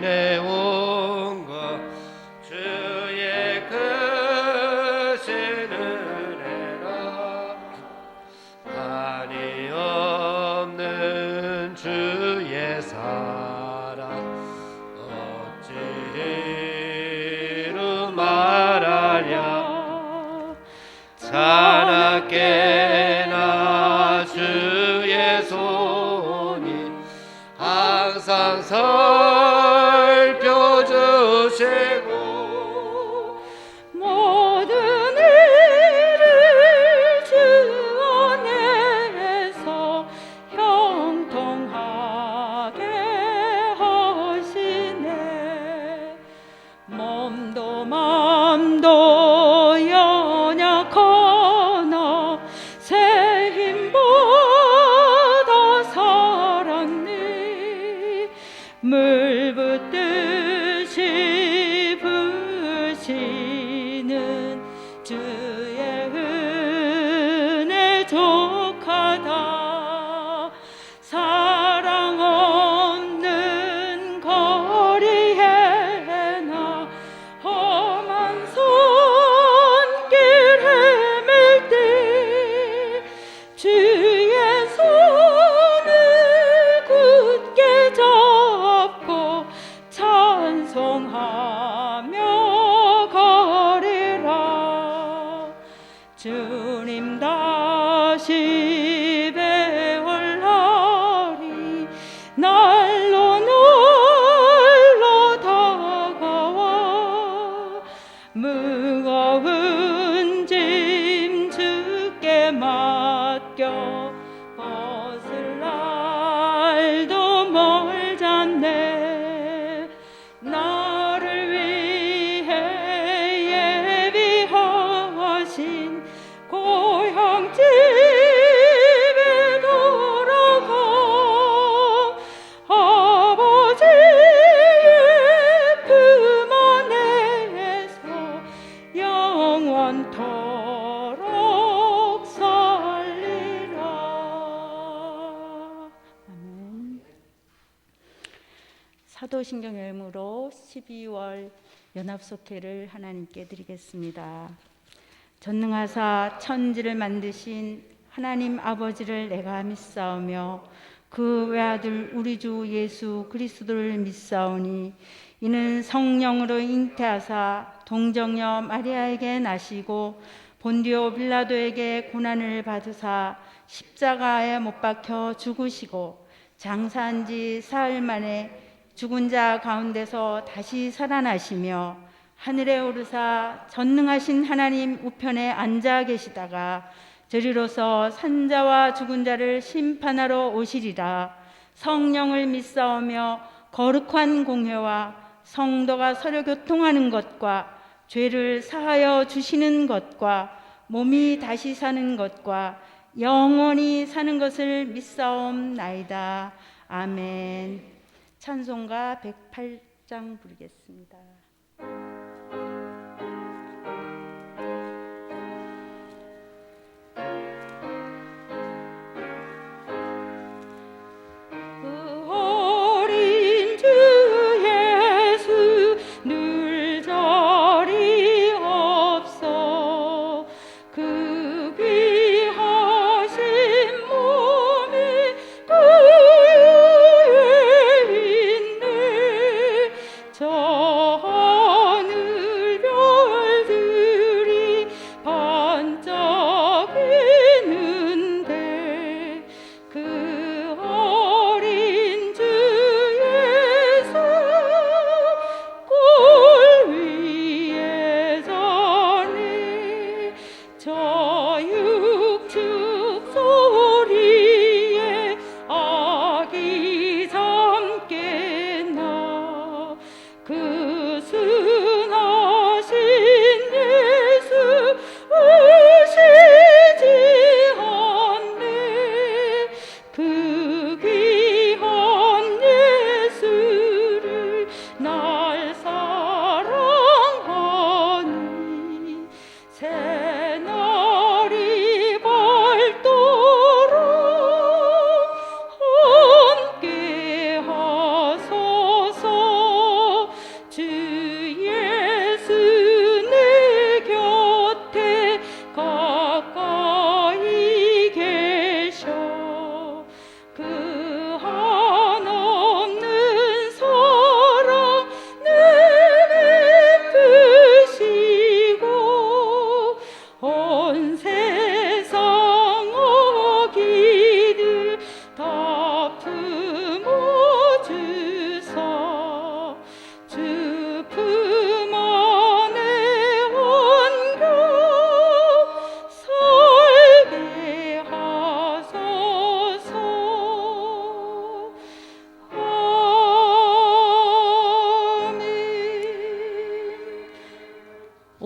인해 온 것 주의 크신 은혜라 한이 없는 주의 사랑 어찌로 말하랴 자나깨나 주의 손이 항상 살펴주시고 모든 일을 주 안에서 형통하게 하시네. 몸도 맘도 연약하나 새 힘보다 살았네. 물 붓듯이 부시는 주의 은혜 족하다. 사랑 없는 거리에 나 험한 손길 헤맬 때 주의 손을 굳게 잡고 찬송하며 가리라. 주님 다시 배울 날이 날로 날로 다가와 무거운 짐 주께 맡겨 벗을 날도 멀잖네. 나를 위해 예비하신 고향집에 돌아가 아버지의 품 안에서 영원토록 살리라. 아멘. 사도신경 열무로 12월 연합속회를 하나님께 드리겠습니다. 전능하사 천지를 만드신 하나님 아버지를 내가 믿사오며 그 외아들 우리 주 예수 그리스도를 믿사오니 이는 성령으로 잉태하사 동정녀 마리아에게 나시고 본디오 빌라도에게 고난을 받으사 십자가에 못 박혀 죽으시고 장사한 지 사흘 만에 죽은 자 가운데서 다시 살아나시며 하늘에 오르사 전능하신 하나님 우편에 앉아 계시다가 저리로서 산자와 죽은 자를 심판하러 오시리라. 성령을 믿사오며 거룩한 공회와 성도가 서로 교통하는 것과 죄를 사하여 주시는 것과 몸이 다시 사는 것과 영원히 사는 것을 믿사옵나이다. 아멘. 찬송가 108장 부르겠습니다. 저 하늘별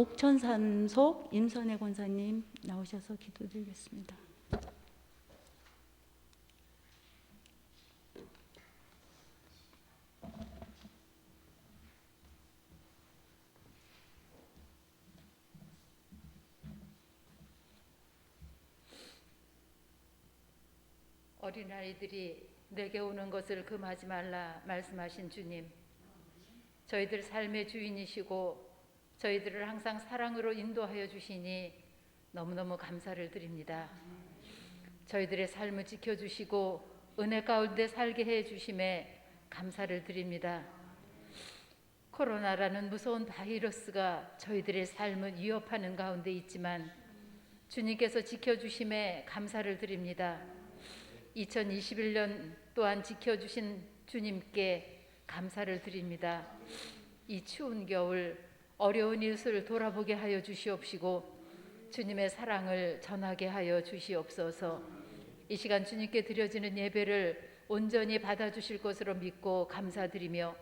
옥천산속 임선혜 권사님 나오셔서 기도드리겠습니다. 어린아이들이 내게 오는 것을 금하지 말라 말씀하신 주님, 저희들 삶의 주인이시고 저희들을 항상 사랑으로 인도하여 주시니 너무너무 감사를 드립니다. 저희들의 삶을 지켜주시고 은혜 가운데 살게 해주심에 감사를 드립니다. 코로나라는 무서운 바이러스가 저희들의 삶을 위협하는 가운데 있지만 주님께서 지켜주심에 감사를 드립니다. 2021년 또한 지켜주신 주님께 감사를 드립니다. 이 추운 겨울 어려운 이웃을 돌아보게 하여 주시옵시고 주님의 사랑을 전하게 하여 주시옵소서. 이 시간 주님께 드려지는 예배를 온전히 받아주실 것으로 믿고 감사드리며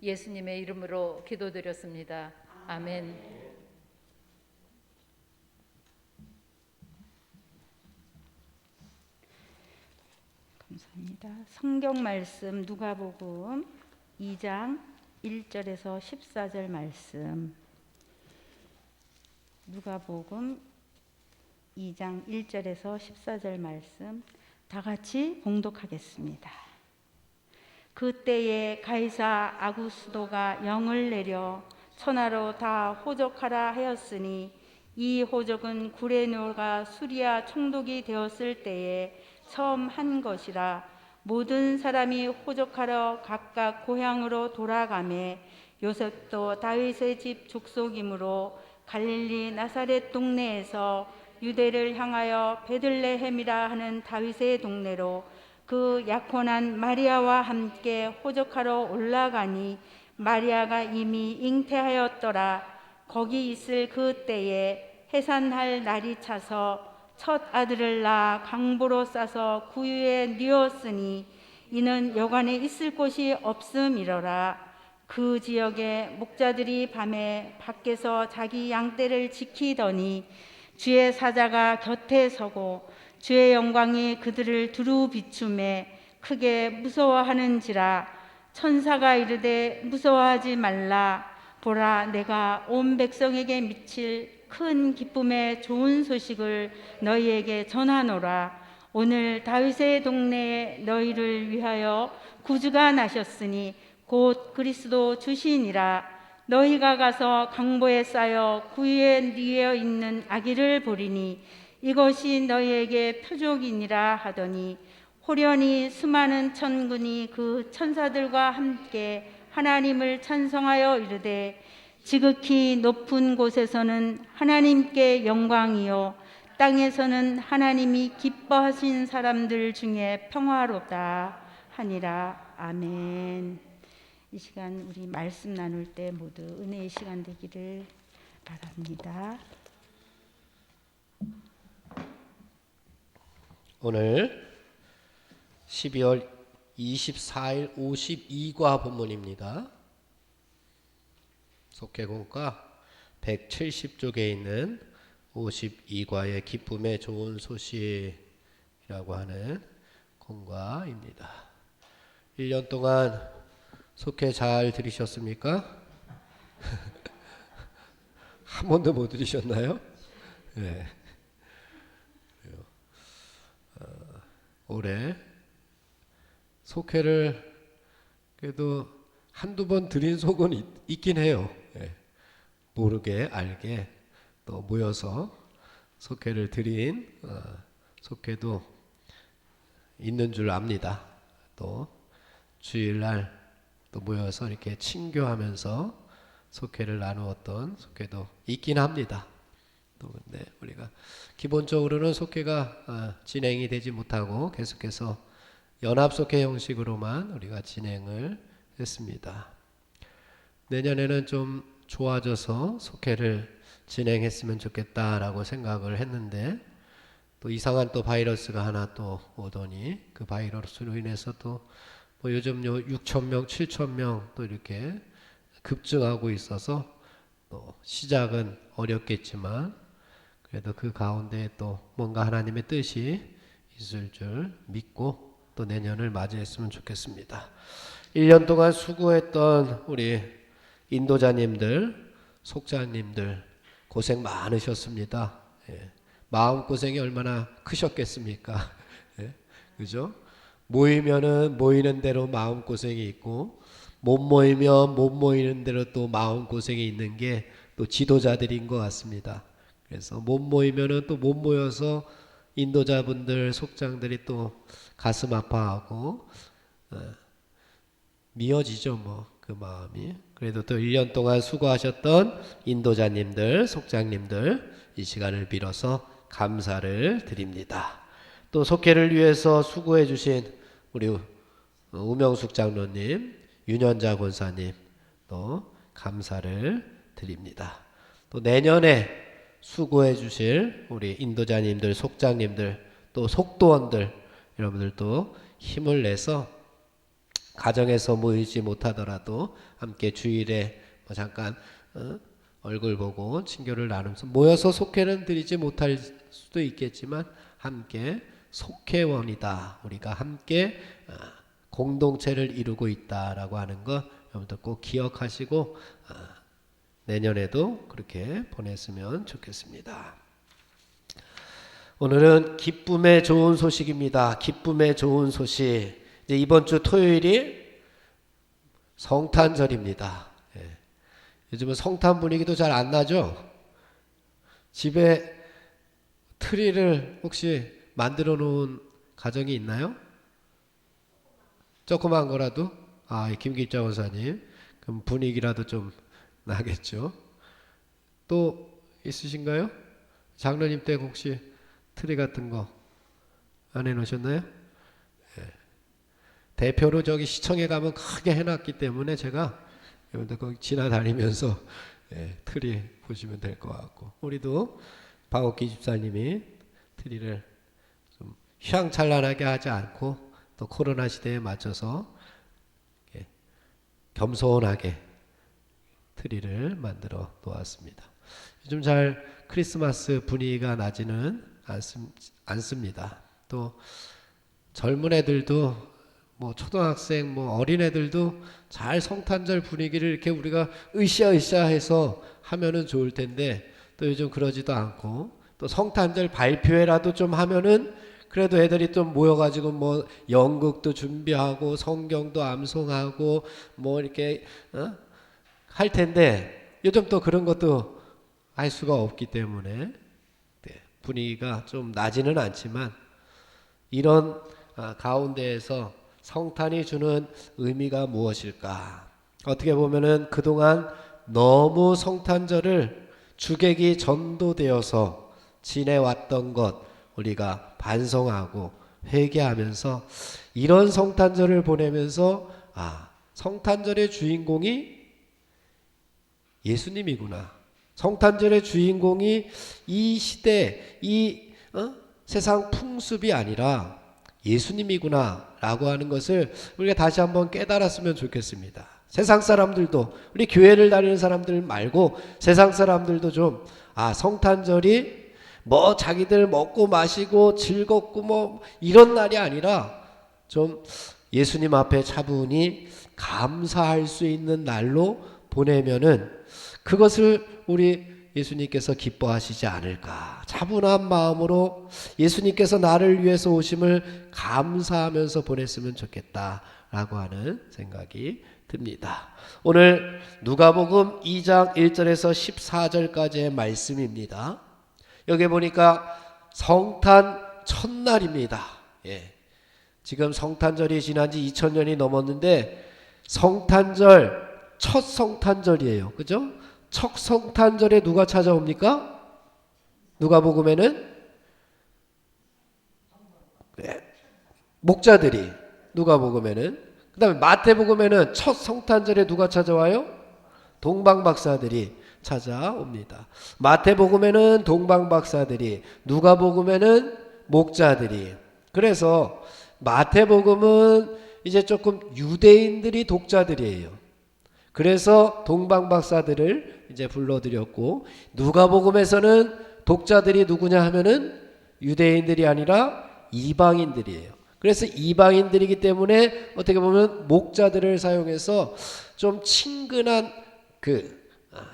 예수님의 이름으로 기도드렸습니다. 아멘. 감사합니다. 성경 말씀 누가복음 2장 1절에서 14절 말씀. 누가복음 2장 1절에서 14절 말씀 다 같이 봉독하겠습니다. 그때에 가이사 아구스도가 영을 내려 천하로 다 호적하라 하였으니 이 호적은 구레네오가 수리아 총독이 되었을 때에 처음 한 것이라. 모든 사람이 호적하러 각각 고향으로 돌아가매 요셉도 다윗의 집 족속이므로 갈릴리 나사렛 동네에서 유대를 향하여 베들레헴이라 하는 다윗의 동네로 그 약혼한 마리아와 함께 호적하러 올라가니 마리아가 이미 잉태하였더라. 거기 있을 그 때에 해산할 날이 차서 첫 아들을 낳아 강보로 싸서 구유에 뉘었으니 이는 여관에 있을 곳이 없음이로라. 그 지역의 목자들이 밤에 밖에서 자기 양떼를 지키더니 주의 사자가 곁에 서고 주의 영광이 그들을 두루 비추매 크게 무서워하는지라. 천사가 이르되 무서워하지 말라. 보라, 내가 온 백성에게 미칠 큰 기쁨의 좋은 소식을 너희에게 전하노라. 오늘 다윗의 동네에 너희를 위하여 구주가 나셨으니 곧 그리스도 주시니라. 너희가 가서 강보에 쌓여 구유에 뉘어 있는 아기를 보리니 이것이 너희에게 표적이니라 하더니 호련히 수많은 천군이 그 천사들과 함께 하나님을 찬송하여 이르되 지극히 높은 곳에서는 하나님께 영광이요 땅에서는 하나님이 기뻐하신 사람들 중에 평화롭다 하니라. 아멘. 이 시간 우리 말씀 나눌 때 모두 은혜의 시간 되기를 바랍니다. 오늘 12월 24일 52과 본문입니다. 속회공과 170쪽에 있는 52과의 기쁨의 좋은 소식이라고 하는 공과입니다. 1년 동안 속회 잘 들으셨습니까? 한 번도 못 들으셨나요? 네. 올해 속회를 그래도 한두 번 드린 속은 있긴 해요. 네. 모르게 알게 또 모여서 속회를 드린 속회도 있는 줄 압니다. 또 주일날 또 모여서 이렇게 친교하면서 속회를 나누었던 속회도 있긴 합니다. 또 근데 우리가 기본적으로는 속회가 진행이 되지 못하고 계속해서 연합속회 형식으로만 우리가 진행을 했습니다. 내년에는 좀 좋아져서 속회를 진행했으면 좋겠다라고 생각을 했는데 또 이상한 또 바이러스가 하나 또 오더니 그 바이러스로 인해서 또 뭐 요즘 6,000명, 7,000명 또 이렇게 급증하고 있어서 또 시작은 어렵겠지만 그래도 그 가운데 또 뭔가 하나님의 뜻이 있을 줄 믿고 또 내년을 맞이했으면 좋겠습니다. 1년 동안 수고했던 우리 인도자님들, 속자님들 고생 많으셨습니다. 마음고생이 얼마나 크셨겠습니까? 그죠? 모이면은 모이는 대로 마음고생이 있고 못 모이면 못 모이는 대로 또 마음고생이 있는 게 또 지도자들인 것 같습니다. 그래서 못 모이면은 또 못 모여서 인도자분들, 속장들이 또 가슴 아파하고 미어지죠, 뭐 그 마음이. 그래도 또 1년 동안 수고하셨던 인도자님들, 속장님들 이 시간을 빌어서 감사를 드립니다. 또 속회를 위해서 수고해 주신 우리 우명숙 장로님, 윤현자 권사님 또 감사를 드립니다. 또 내년에 수고해 주실 우리 인도자님들, 속장님들 또 속도원들 여러분들도 힘을 내서 가정에서 모이지 못하더라도 함께 주일에 뭐 잠깐 얼굴 보고 친교를 나누면서 모여서 속회는 드리지 못할 수도 있겠지만 함께 속회원이다. 우리가 함께 공동체를 이루고 있다라고 하는 것 여러분들 꼭 기억하시고 내년에도 그렇게 보냈으면 좋겠습니다. 오늘은 기쁨의 좋은 소식입니다. 기쁨의 좋은 소식. 이제 이번 주 토요일이 성탄절입니다. 요즘은 성탄 분위기도 잘 안 나죠? 집에 트리를 혹시 만들어 놓은 가정이 있나요? 조그만 거라도? 김길자 원사님. 그럼 분위기라도 좀 나겠죠? 또 있으신가요? 장로님 댁 혹시 트리 같은 거 안 해놓으셨나요? 대표로 저기 시청에 가면 크게 해놨기 때문에 제가 여러분들 거기 지나다니면서 트리 보시면 될 것 같고 우리도 박옥기 집사님이 트리를 좀 휘황찬란하게 하지 않고 또 코로나 시대에 맞춰서 겸손하게 트리를 만들어 놓았습니다. 요즘 잘 크리스마스 분위기가 나지는 않습니다. 또 젊은 애들도 뭐 초등학생 뭐 어린애들도 잘 성탄절 분위기를 이렇게 우리가 으쌰으쌰 해서 하면은 좋을 텐데 또 요즘 그러지도 않고 또 성탄절 발표회라도 좀 하면은 그래도 애들이 좀 모여가지고 뭐 연극도 준비하고 성경도 암송하고 뭐 이렇게 할 텐데 요즘 또 그런 것도 할 수가 없기 때문에 분위기가 좀 나지는 않지만 이런 가운데에서 성탄이 주는 의미가 무엇일까? 어떻게 보면은 그동안 너무 성탄절을 주객이 전도되어서 지내왔던 것 우리가 반성하고 회개하면서 이런 성탄절을 보내면서 성탄절의 주인공이 예수님이구나. 성탄절의 주인공이 이 시대, 이 세상 풍습이 아니라 예수님이구나 라고 하는 것을 우리가 다시 한번 깨달았으면 좋겠습니다. 세상 사람들도 우리 교회를 다니는 사람들 말고 세상 사람들도 좀 성탄절이 뭐 자기들 먹고 마시고 즐겁고 뭐 이런 날이 아니라 좀 예수님 앞에 차분히 감사할 수 있는 날로 보내면은 그것을 우리 예수님께서 기뻐하시지 않을까. 차분한 마음으로 예수님께서 나를 위해서 오심을 감사하면서 보냈으면 좋겠다라고 하는 생각이 듭니다. 오늘 누가복음 2장 1절에서 14절까지의 말씀입니다. 여기 보니까 성탄 첫날입니다. 지금 성탄절이 지난 지 2000년이 넘었는데 성탄절 첫 성탄절이에요. 그죠? 첫 성탄절에 누가 찾아옵니까? 누가복음에는 목자들이 누가복음에는 그 다음에 마태복음에는 첫 성탄절에 누가 찾아와요? 동방박사들이 찾아옵니다. 마태복음에는 동방박사들이 누가복음에는 목자들이 그래서 마태복음은 이제 조금 유대인들이 독자들이에요. 그래서 동방박사들을 이제 불러드렸고, 누가복음에서는 독자들이 누구냐 하면은 유대인들이 아니라 이방인들이에요. 그래서 이방인들이기 때문에 어떻게 보면 목자들을 사용해서 좀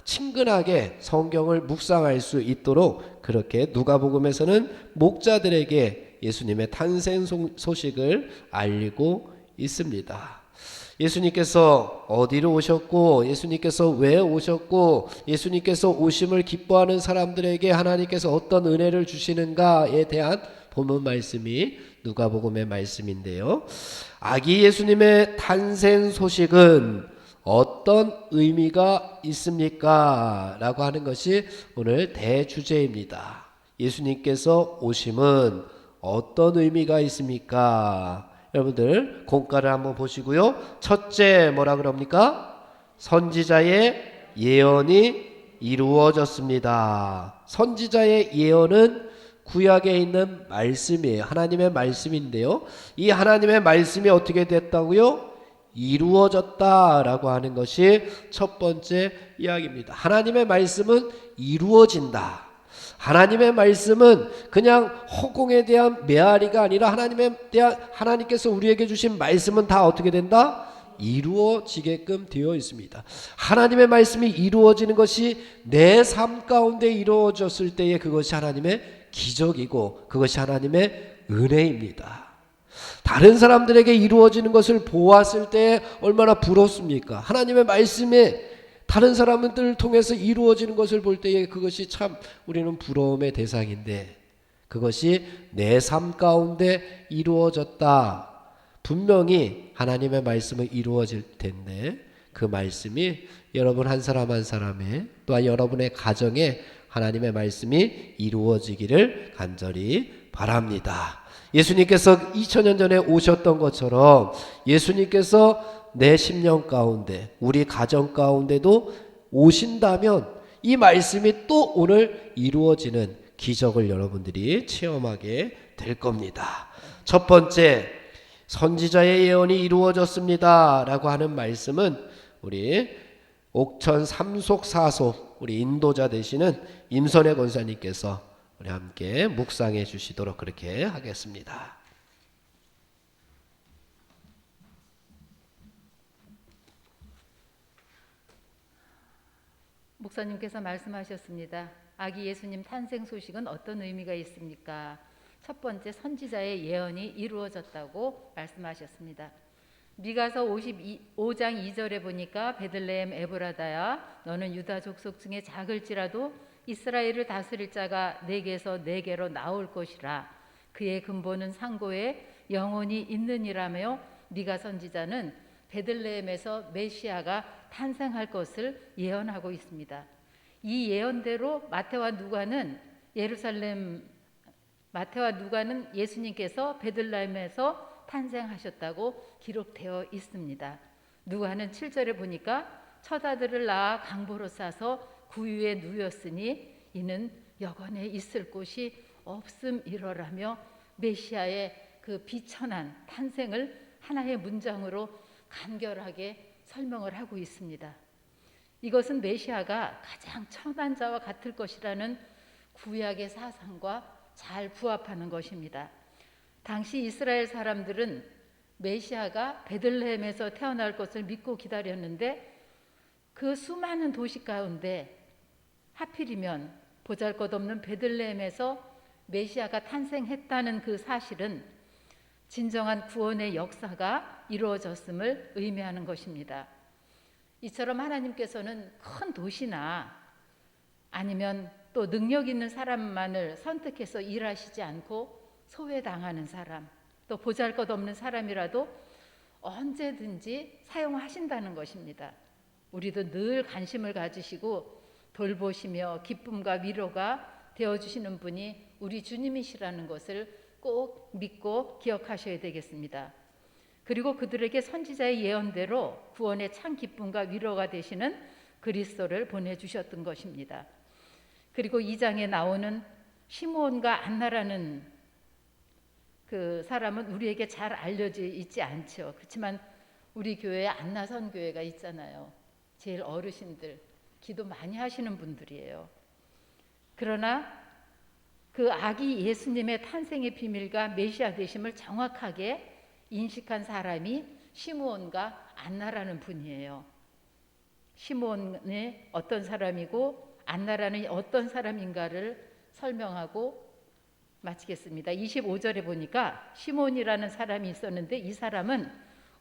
친근하게 성경을 묵상할 수 있도록 그렇게 누가복음에서는 목자들에게 예수님의 탄생 소식을 알리고 있습니다. 예수님께서 어디로 오셨고, 예수님께서 왜 오셨고, 예수님께서 오심을 기뻐하는 사람들에게 하나님께서 어떤 은혜를 주시는가에 대한 본문 말씀이 누가복음의 말씀인데요. 아기 예수님의 탄생 소식은 어떤 의미가 있습니까? 라고 하는 것이 오늘 대주제입니다. 예수님께서 오심은 어떤 의미가 있습니까? 여러분들 공과를 한번 보시고요. 첫째 뭐라 그럽니까? 선지자의 예언이 이루어졌습니다. 선지자의 예언은 구약에 있는 말씀이에요. 하나님의 말씀인데요. 이 하나님의 말씀이 어떻게 됐다고요? 이루어졌다라고 하는 것이 첫 번째 이야기입니다. 하나님의 말씀은 이루어진다. 하나님의 말씀은 그냥 허공에 대한 메아리가 아니라 하나님께서 우리에게 주신 말씀은 다 어떻게 된다? 이루어지게끔 되어 있습니다. 하나님의 말씀이 이루어지는 것이 내 삶 가운데 이루어졌을 때에 그것이 하나님의 기적이고 그것이 하나님의 은혜입니다. 다른 사람들에게 이루어지는 것을 보았을 때 얼마나 부럽습니까? 하나님의 말씀에 다른 사람들을 통해서 이루어지는 것을 볼 때에 그것이 참 우리는 부러움의 대상인데, 그것이 내 삶 가운데 이루어졌다. 분명히 하나님의 말씀은 이루어질 텐데 그 말씀이 여러분 한 사람 한 사람의 또한 여러분의 가정에 하나님의 말씀이 이루어지기를 간절히 바랍니다. 예수님께서 2000년 전에 오셨던 것처럼 예수님께서 내 심령 가운데 우리 가정 가운데도 오신다면 이 말씀이 또 오늘 이루어지는 기적을 여러분들이 체험하게 될 겁니다. 첫 번째, 선지자의 예언이 이루어졌습니다 라고 하는 말씀은 우리 옥천 삼속 사속 우리 인도자 되시는 임선혜 권사님께서 우리 함께 묵상해 주시도록 그렇게 하겠습니다. 목사님께서 말씀하셨습니다. 아기 예수님 탄생 소식은 어떤 의미가 있습니까? 첫 번째, 선지자의 예언이 이루어졌다고 말씀하셨습니다. 미가서 55장 2절에 보니까 베들레헴 에브라다야 너는 유다 족속 중에 작을지라도 이스라엘을 다스릴 자가 내게서 내게로 나올 것이라. 그의 근본은 상고에 영원히 있느니라며 미가 선지자는 베들레헴에서 메시아가 탄생할 것을 예언하고 있습니다. 이 예언대로 마태와 누가는 예수님께서 베들레헴에서 탄생하셨다고 기록되어 있습니다. 누가는 7절에 보니까 첫 아들을 낳아 강보로 싸서 구유에 누였으니 이는 여건에 있을 곳이 없음이러라며 메시아의 그 비천한 탄생을 하나의 문장으로 간결하게 설명을 하고 있습니다. 이것은 메시아가 가장 천한 자와 같을 것이라는 구약의 사상과 잘 부합하는 것입니다. 당시 이스라엘 사람들은 메시아가 베들레헴에서 태어날 것을 믿고 기다렸는데 그 수많은 도시 가운데 하필이면 보잘것없는 베들레헴에서 메시아가 탄생했다는 그 사실은 진정한 구원의 역사가 이루어졌음을 의미하는 것입니다. 이처럼 하나님께서는 큰 도시나 아니면 또 능력 있는 사람만을 선택해서 일하시지 않고 소외당하는 사람, 또 보잘것없는 사람이라도 언제든지 사용하신다는 것입니다. 우리도 늘 관심을 가지시고 돌보시며 기쁨과 위로가 되어주시는 분이 우리 주님이시라는 것을 꼭 믿고 기억하셔야 되겠습니다. 그리고 그들에게 선지자의 예언대로 구원의 참 기쁨과 위로가 되시는 그리스도를 보내주셨던 것입니다. 그리고 2장에 나오는 시므온과 안나라는 그 사람은 우리에게 잘 알려져 있지 않죠. 그렇지만 우리 교회에 안나 선교회가 있잖아요. 제일 어르신들. 기도 많이 하시는 분들이에요. 그러나 그 아기 예수님의 탄생의 비밀과 메시아 되심을 정확하게 인식한 사람이 시므온과 안나라는 분이에요. 시므온이 어떤 사람이고 안나라는 어떤 사람인가를 설명하고 마치겠습니다. 25절에 보니까 시므온이라는 사람이 있었는데 이 사람은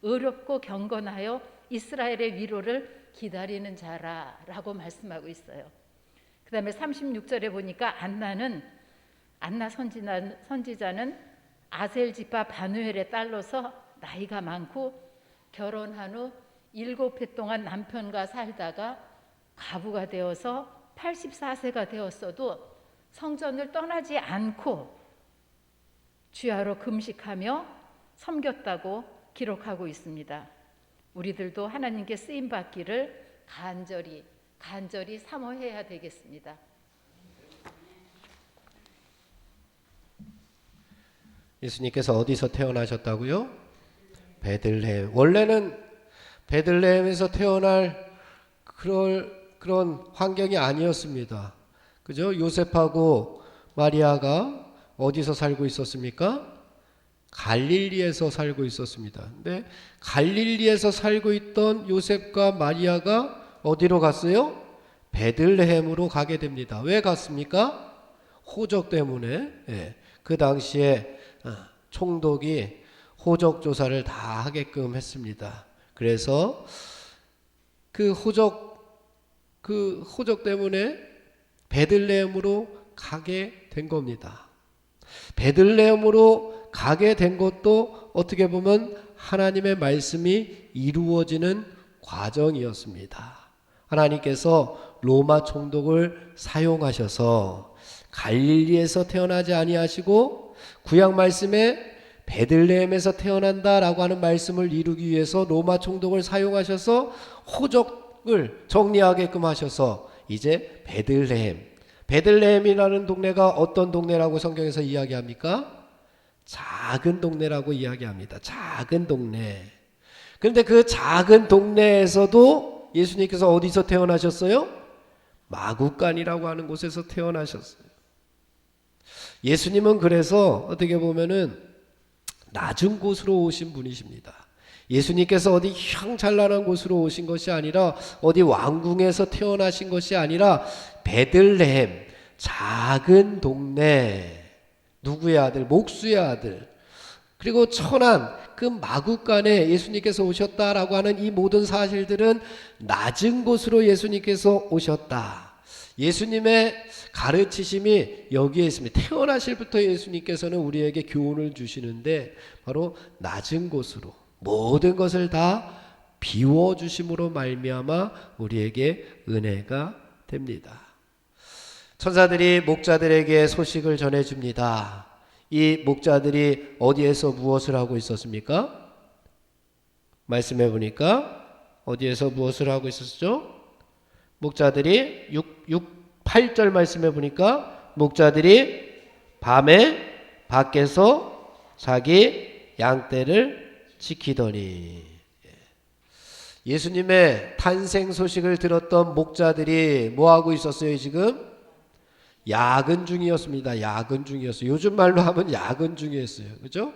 의롭고 경건하여 이스라엘의 위로를 기다리는 자라라고 말씀하고 있어요. 그 다음에 36절에 보니까 안나 선지자는 아셀 지파 바누엘의 딸로서 나이가 많고 결혼한 후 7해 동안 남편과 살다가 과부가 되어서 84세가 되었어도 성전을 떠나지 않고 주야로 금식하며 섬겼다고 기록하고 있습니다. 우리들도 하나님께 쓰임 받기를 간절히 사모해야 되겠습니다. 예수님께서 어디서 태어나셨다고요? 베들레헴. 원래는 베들레헴에서 태어날 그런 환경이 아니었습니다. 그죠? 요셉하고 마리아가 어디서 살고 있었습니까? 갈릴리에서 살고 있었습니다. 근데 갈릴리에서 살고 있던 요셉과 마리아가 어디로 갔어요? 베들레헴으로 가게 됩니다. 왜 갔습니까? 호적 때문에. 그 당시에 총독이 호적 조사를 다 하게끔 했습니다. 그래서 그 호적 때문에 베들레헴으로 가게 된 겁니다. 베들레헴으로 가게 된 것도 어떻게 보면 하나님의 말씀이 이루어지는 과정이었습니다. 하나님께서 로마 총독을 사용하셔서 갈릴리에서 태어나지 아니하시고 구약 말씀에 베들레헴에서 태어난다라고 하는 말씀을 이루기 위해서 로마 총독을 사용하셔서 호적을 정리하게끔 하셔서 이제 베들레헴이라는 동네가 어떤 동네라고 성경에서 이야기합니까? 작은 동네라고 이야기합니다. 작은 동네. 그런데 그 작은 동네에서도 예수님께서 어디서 태어나셨어요? 마구간이라고 하는 곳에서 태어나셨어요. 예수님은 그래서 어떻게 보면은 낮은 곳으로 오신 분이십니다. 예수님께서 어디 휘황찬란한 곳으로 오신 것이 아니라 어디 왕궁에서 태어나신 것이 아니라 베들레헴, 작은 동네, 누구의 아들? 목수의 아들. 그리고 천한 그 마구간에 예수님께서 오셨다라고 하는 이 모든 사실들은 낮은 곳으로 예수님께서 오셨다. 예수님의 가르치심이 여기에 있습니다. 태어나실부터 예수님께서는 우리에게 교훈을 주시는데 바로 낮은 곳으로 모든 것을 다 비워주심으로 말미암아 우리에게 은혜가 됩니다. 천사들이 목자들에게 소식을 전해줍니다. 이 목자들이 어디에서 무엇을 하고 있었습니까? 말씀해 보니까 어디에서 무엇을 하고 있었죠? 목자들이 8절 말씀해 보니까 목자들이 밤에 밖에서 자기 양떼를 지키더니, 예수님의 탄생 소식을 들었던 목자들이 뭐 하고 있었어요? 지금 야근 중이었습니다. 야근 중이었어요. 요즘 말로 하면 야근 중이었어요. 그죠?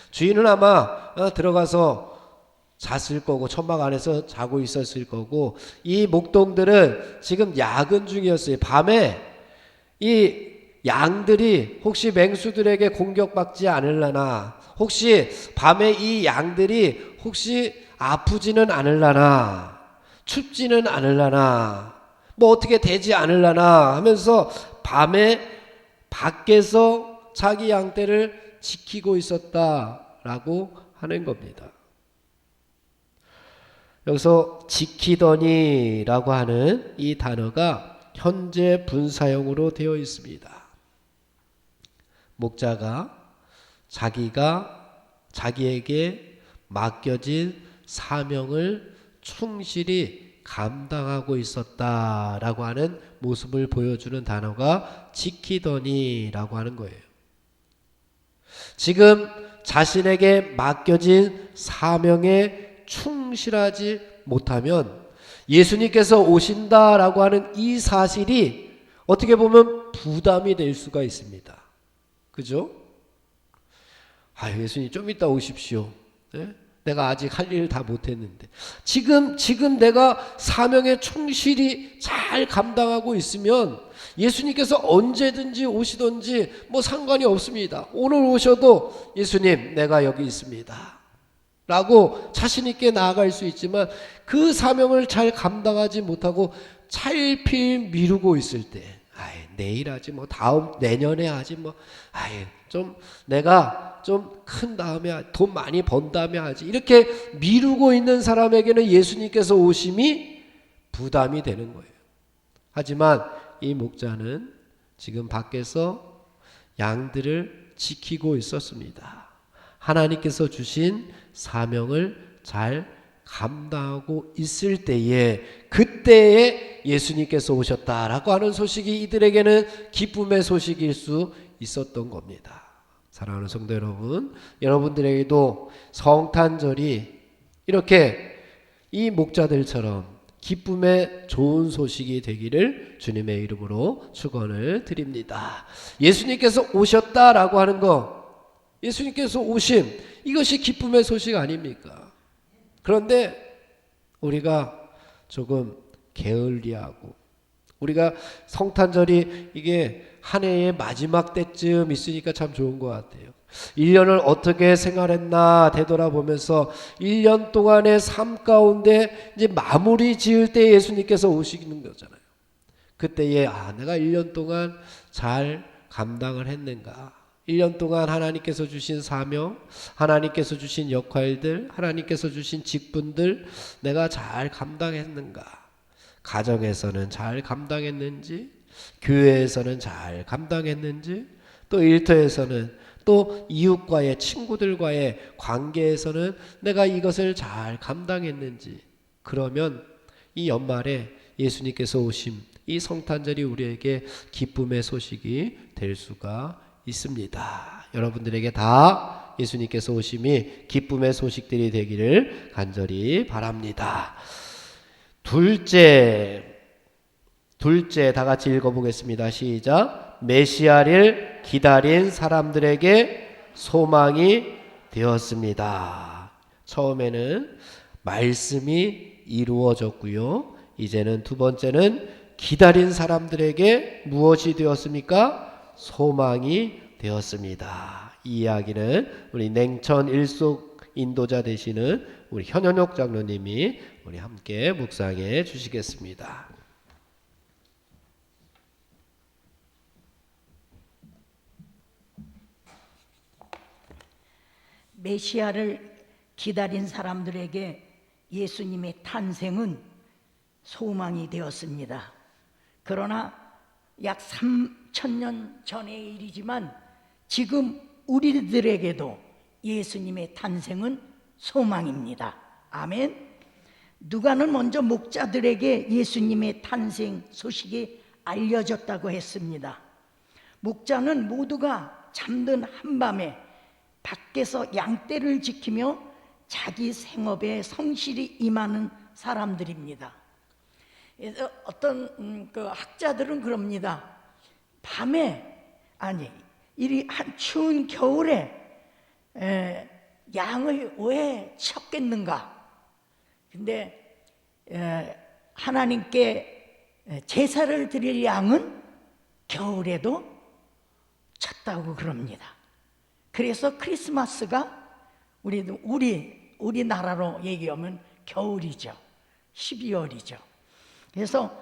주인은 아마 들어가서 잤을 거고 천막 안에서 자고 있었을 거고, 이 목동들은 지금 야근 중이었어요. 밤에 이 양들이 혹시 맹수들에게 공격받지 않으려나, 혹시 밤에 이 양들이 혹시 아프지는 않으려나, 춥지는 않으려나, 뭐 어떻게 되지 않으려나 하면서 밤에 밖에서 자기 양떼를 지키고 있었다라고 하는 겁니다. 여기서 지키더니라고 하는 이 단어가 현재 분사형으로 되어 있습니다. 목자가 자기에게 맡겨진 사명을 충실히 감당하고 있었다라고 하는 모습을 보여주는 단어가 지키더니라고 하는 거예요. 지금 자신에게 맡겨진 사명에 충실하지 못하면 예수님께서 오신다라고 하는 이 사실이 어떻게 보면 부담이 될 수가 있습니다. 그죠? 아, 예수님 좀 이따 오십시오. 네? 내가 아직 할 일 다 못했는데. 지금 내가 사명에 충실히 잘 감당하고 있으면 예수님께서 언제든지 오시든지 뭐 상관이 없습니다. 오늘 오셔도 예수님 내가 여기 있습니다 라고 자신 있게 나아갈 수 있지만, 그 사명을 잘 감당하지 못하고 차일피일 미루고 있을 때, 내일 하지 뭐 내년에 하지 뭐 좀 내가 좀 큰 다음에 돈 많이 번 다음에 하지, 이렇게 미루고 있는 사람에게는 예수님께서 오심이 부담이 되는 거예요. 하지만 이 목자는 지금 밖에서 양들을 지키고 있었습니다. 하나님께서 주신 사명을 잘 감당하고 있을 때에, 그때에 예수님께서 오셨다라고 하는 소식이 이들에게는 기쁨의 소식일 수 있었던 겁니다. 사랑하는 성도 여러분, 여러분들에게도 성탄절이 이렇게 이 목자들처럼 기쁨의 좋은 소식이 되기를 주님의 이름으로 축원을 드립니다. 예수님께서 오셨다라고 하는 거, 예수님께서 오심, 이것이 기쁨의 소식 아닙니까? 그런데 우리가 조금 게을리하고, 우리가 성탄절이 이게 한 해의 마지막 때쯤 있으니까 참 좋은 것 같아요. 1년을 어떻게 생활했나 되돌아보면서 1년 동안의 삶 가운데 이제 마무리 지을 때 예수님께서 오시는 거잖아요. 그때에 내가 1년 동안 잘 감당을 했는가, 1년 동안 하나님께서 주신 사명, 하나님께서 주신 역할들, 하나님께서 주신 직분들 내가 잘 감당했는가, 가정에서는 잘 감당했는지, 교회에서는 잘 감당했는지, 또 일터에서는, 또 이웃과의, 친구들과의 관계에서는 내가 이것을 잘 감당했는지, 그러면 이 연말에 예수님께서 오심, 이 성탄절이 우리에게 기쁨의 소식이 될 수가 있습니다. 여러분들에게 다 예수님께서 오심이 기쁨의 소식들이 되기를 간절히 바랍니다. 둘째 다 같이 읽어보겠습니다. 시작. 메시아를 기다린 사람들에게 소망이 되었습니다. 처음에는 말씀이 이루어졌고요, 이제는 두 번째는 기다린 사람들에게 무엇이 되었습니까? 소망이 되었습니다. 이 이야기는 우리 냉천 일속 인도자 되시는 우리 현현옥 장로님이 우리 함께 묵상해 주시겠습니다. 메시아를 기다린 사람들에게 예수님의 탄생은 소망이 되었습니다. 그러나 약 3,000년 전의 일이지만 지금 우리들에게도 예수님의 탄생은 소망입니다. 아멘. 누가는 먼저 목자들에게 예수님의 탄생 소식이 알려졌다고 했습니다. 목자는 모두가 잠든 한밤에 밖에서 양떼를 지키며 자기 생업에 성실히 임하는 사람들입니다. 그래서 어떤 그 학자들은 그럽니다. 밤에, 이리 한 추운 겨울에 양을 왜 쳤겠는가? 근데 하나님께 제사를 드릴 양은 겨울에도 쳤다고 그럽니다. 그래서 크리스마스가 우리나라로 얘기하면 겨울이죠. 12월이죠. 그래서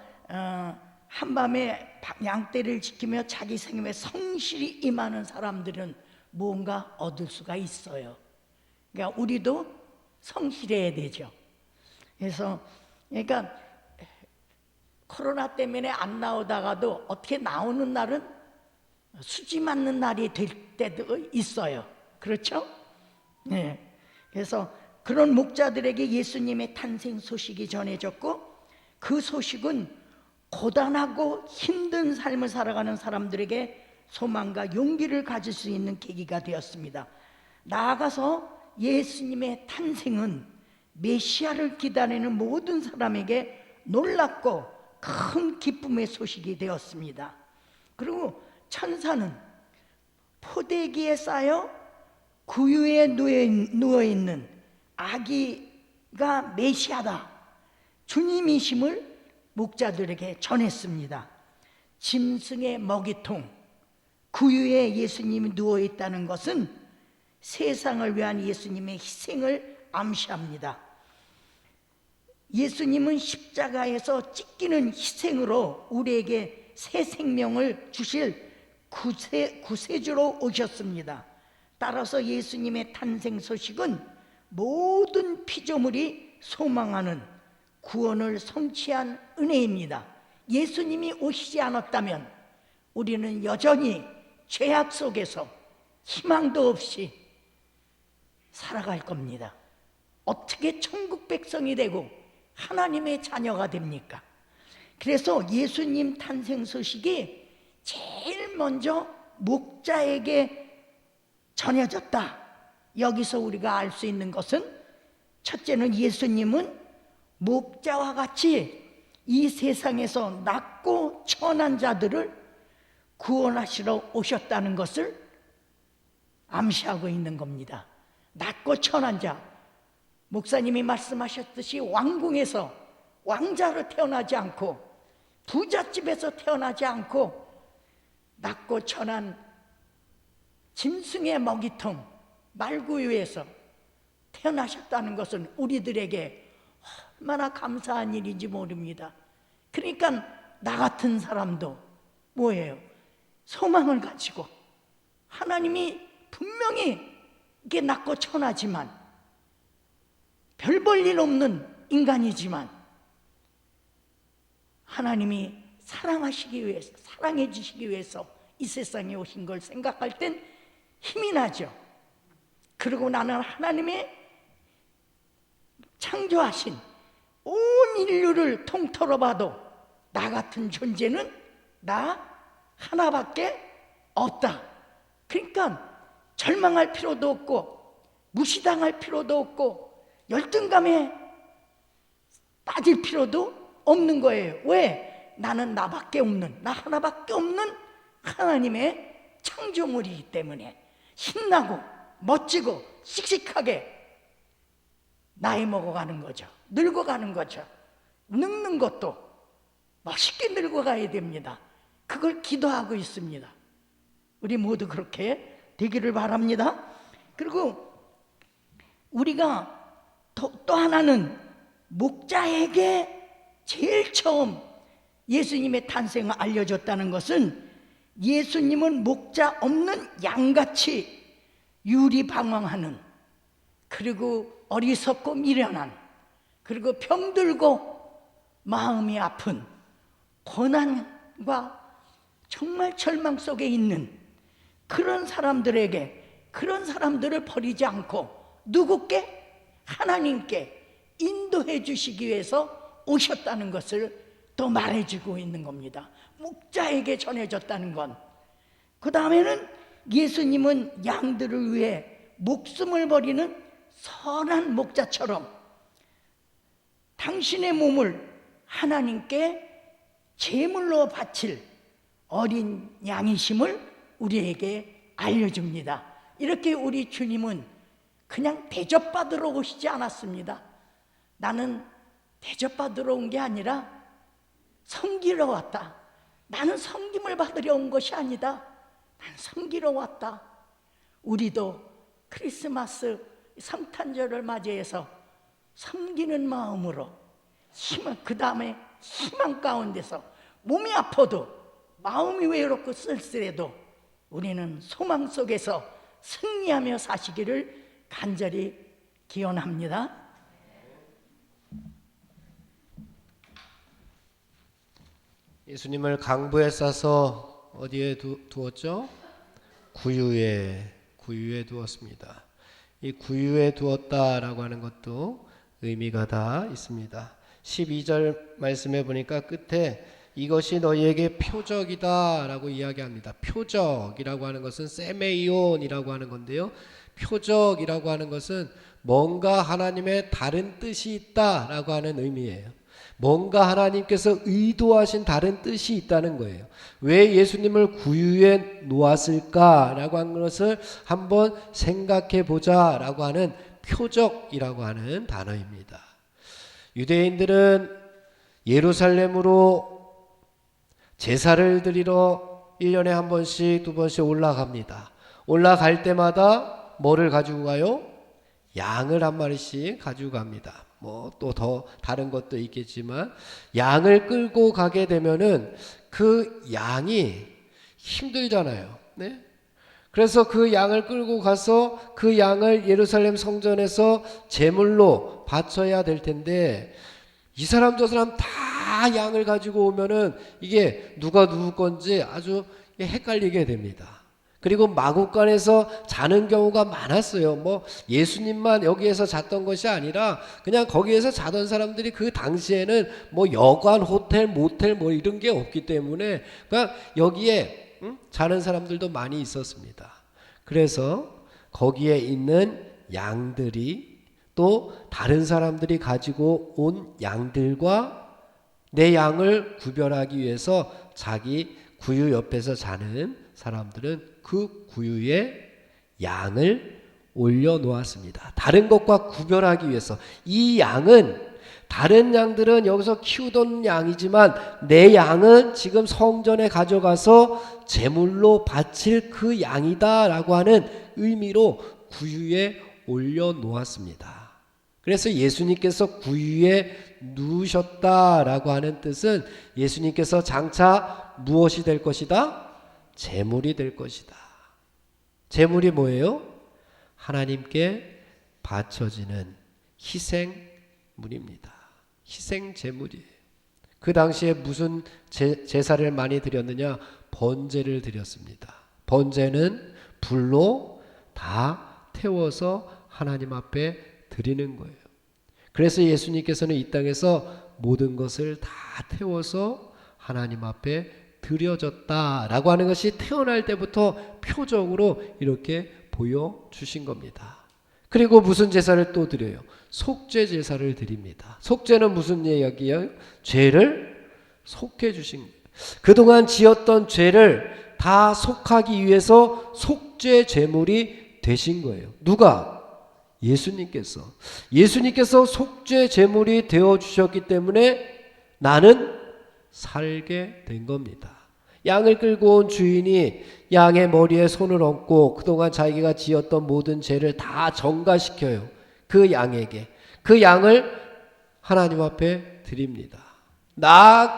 한밤에 양떼를 지키며 자기 생업에 성실히 임하는 사람들은 뭔가 얻을 수가 있어요. 그러니까 우리도 성실해야 되죠. 그러니까 코로나 때문에 안 나오다가도 어떻게 나오는 날은 수지 맞는 날이 될 때도 있어요. 그렇죠? 네. 그래서 그런 목자들에게 예수님의 탄생 소식이 전해졌고, 그 소식은 고단하고 힘든 삶을 살아가는 사람들에게 소망과 용기를 가질 수 있는 계기가 되었습니다. 나아가서 예수님의 탄생은 메시아를 기다리는 모든 사람에게 놀랍고 큰 기쁨의 소식이 되었습니다. 그리고 천사는 포대기에 쌓여 구유에 누워있는 아기가 메시아다, 주님이심을 목자들에게 전했습니다. 짐승의 먹이통, 구유에 예수님이 누워있다는 것은 세상을 위한 예수님의 희생을 암시합니다. 예수님은 십자가에서 찢기는 희생으로 우리에게 새 생명을 주실 구세주로 오셨습니다. 따라서 예수님의 탄생 소식은 모든 피조물이 소망하는 구원을 성취한 은혜입니다. 예수님이 오시지 않았다면 우리는 여전히 죄악 속에서 희망도 없이 살아갈 겁니다. 어떻게 천국 백성이 되고 하나님의 자녀가 됩니까? 그래서 예수님 탄생 소식이 제일 먼저 목자에게 전해졌다. 여기서 우리가 알 수 있는 것은, 첫째는 예수님은 목자와 같이 이 세상에서 낮고 천한 자들을 구원하시러 오셨다는 것을 암시하고 있는 겁니다. 낮고 천한 자, 목사님이 말씀하셨듯이 왕궁에서 왕자로 태어나지 않고 부잣집에서 태어나지 않고 낮고 천한 짐승의 먹이통 말구유에서 태어나셨다는 것은 우리들에게 얼마나 감사한 일인지 모릅니다. 그러니까 나 같은 사람도 뭐예요? 소망을 가지고, 하나님이 분명히 이게 낮고 천하지만 별 볼 일 없는 인간이지만 하나님이 사랑하시기 위해서, 사랑해 주시기 위해서 이 세상에 오신 걸 생각할 땐 힘이 나죠. 그리고 나는 하나님의 창조하신 온 인류를 통틀어 봐도 나 같은 존재는 나 하나밖에 없다. 그러니까 절망할 필요도 없고 무시당할 필요도 없고 열등감에 빠질 필요도 없는 거예요. 왜? 나는 나밖에 없는, 나 하나밖에 없는 하나님의 창조물이기 때문에 신나고 멋지고 씩씩하게 나이 먹어가는 거죠. 늙어가는 거죠. 늙는 것도 멋있게 늙어가야 됩니다. 그걸 기도하고 있습니다. 우리 모두 그렇게 되기를 바랍니다. 그리고 우리가 또 하나는 목자에게 제일 처음 예수님의 탄생을 알려줬다는 것은, 예수님은 목자 없는 양같이 유리방황하는, 그리고 어리석고 미련한, 그리고 병들고 마음이 아픈, 고난과 정말 절망 속에 있는 그런 사람들에게, 그런 사람들을 버리지 않고 누구께? 하나님께 인도해 주시기 위해서 오셨다는 것을 또 말해주고 있는 겁니다. 목자에게 전해졌다는 건. 그 다음에는 예수님은 양들을 위해 목숨을 버리는 선한 목자처럼 당신의 몸을 하나님께 제물로 바칠 어린 양이심을 우리에게 알려줍니다. 이렇게 우리 주님은 그냥 대접받으러 오시지 않았습니다. 나는 대접받으러 온 게 아니라 섬기러 왔다. 나는 섬김을 받으려 온 것이 아니다. 난 섬기러 왔다. 우리도 크리스마스 성탄절을 맞이해서 섬기는 마음으로 그 다음에 희망 가운데서 몸이 아파도 마음이 외롭고 쓸쓸해도 우리는 소망 속에서 승리하며 사시기를 간절히 기원합니다. 예수님을 강부에 싸서 어디에 두었죠? 구유에 두었습니다. 이 구유에 두었다라고 하는 것도 의미가 다 있습니다. 12절 말씀해 보니까 끝에 이것이 너희에게 표적이다 라고 이야기합니다. 표적이라고 하는 것은 세메이온이라고 하는 건데요, 표적이라고 하는 것은 뭔가 하나님의 다른 뜻이 있다라고 하는 의미예요. 뭔가 하나님께서 의도하신 다른 뜻이 있다는 거예요. 왜 예수님을 구유에 놓았을까라고 하는 것을 한번 생각해 보자라고 하는 표적이라고 하는 단어입니다. 유대인들은 예루살렘으로 제사를 드리러 1년에 한 번씩, 두 번씩 올라갑니다. 올라갈 때마다 뭐를 가지고 가요? 양을 한 마리씩 가지고 갑니다. 뭐 또 더 다른 것도 있겠지만 양을 끌고 가게 되면은 그 양이 힘들잖아요. 네? 그래서 그 양을 끌고 가서 그 양을 예루살렘 성전에서 제물로 바쳐야 될 텐데 이 사람 저 사람 다 양을 가지고 오면은 이게 누가 누구 건지 아주 헷갈리게 됩니다. 그리고 마구간에서 자는 경우가 많았어요. 뭐 예수님만 여기에서 잤던 것이 아니라 그냥 거기에서 자던 사람들이 그 당시에는 뭐 여관, 호텔, 모텔 뭐 이런 게 없기 때문에 그냥 여기에 자는 사람들도 많이 있었습니다. 그래서 거기에 있는 양들이 또 다른 사람들이 가지고 온 양들과 내 양을 구별하기 위해서 자기 구유 옆에서 자는 사람들은 그 구유에 양을 올려놓았습니다. 다른 것과 구별하기 위해서. 이 양은 다른 양들은 여기서 키우던 양이지만 내 양은 지금 성전에 가져가서 제물로 바칠 그 양이다라고 하는 의미로 구유에 올려놓았습니다. 그래서 예수님께서 구유에 누우셨다라고 하는 뜻은 예수님께서 장차 무엇이 될 것이다? 제물이 될 것이다. 제물이 뭐예요? 하나님께 바쳐지는 희생물입니다. 희생 제물이에요. 그 당시에 무슨 제사를 많이 드렸느냐? 번제를 드렸습니다. 번제는 불로 다 태워서 하나님 앞에 드리는 거예요. 그래서 예수님께서는 이 땅에서 모든 것을 다 태워서 하나님 앞에 드려졌다라고 하는 것이 태어날 때부터 표적으로 이렇게 보여주신 겁니다. 그리고 무슨 제사를 또 드려요? 속죄 제사를 드립니다. 속죄는 무슨 이야기예요? 죄를 속해 주신 거예요. 그동안 지었던 죄를 다 속하기 위해서 속죄 제물이 되신 거예요. 누가? 예수님께서. 예수님께서 속죄 제물이 되어주셨기 때문에 나는 살게 된 겁니다. 양을 끌고 온 주인이 양의 머리에 손을 얹고 그동안 자기가 지었던 모든 죄를 다 전가시켜요. 그 양에게. 그 양을 하나님 앞에 드립니다.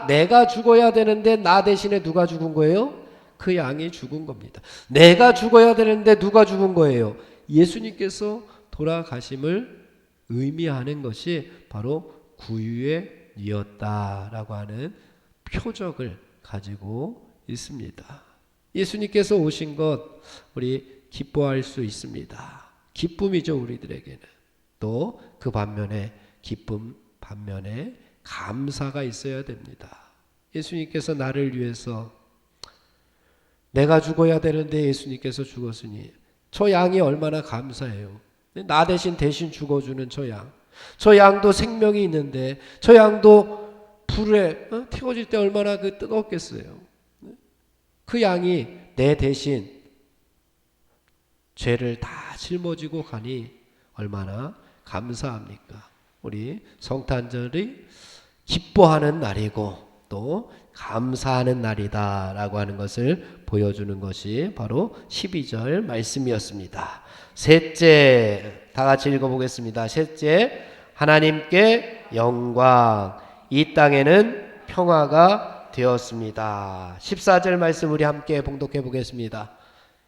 내가 죽어야 되는데 나 대신에 누가 죽은 거예요? 그 양이 죽은 겁니다. 내가 죽어야 되는데 누가 죽은 거예요? 예수님께서 돌아가심을 의미하는 것이 바로 구유의 이었다라고 하는 표적을 가지고 있습니다. 예수님께서 오신 것 우리 기뻐할 수 있습니다. 기쁨이죠, 우리들에게는. 또 그 반면에 기쁨 반면에 감사가 있어야 됩니다. 예수님께서 나를 위해서 내가 죽어야 되는데 예수님께서 죽었으니 저 양이 얼마나 감사해요. 나 대신 죽어주는 저 양. 저 양도 생명이 있는데 저 양도 불에 태워질 때 얼마나 뜨겁겠어요. 그 양이 내 대신 죄를 다 짊어지고 가니 얼마나 감사합니까? 우리 성탄절이 기뻐하는 날이고 또 감사하는 날이다라고 하는 것을 보여주는 것이 바로 12절 말씀이었습니다. 셋째, 다 같이 읽어보겠습니다. 셋째, 하나님께 영광, 이 땅에는 평화가 되었습니다. 14절 말씀 우리 함께 봉독해 보겠습니다.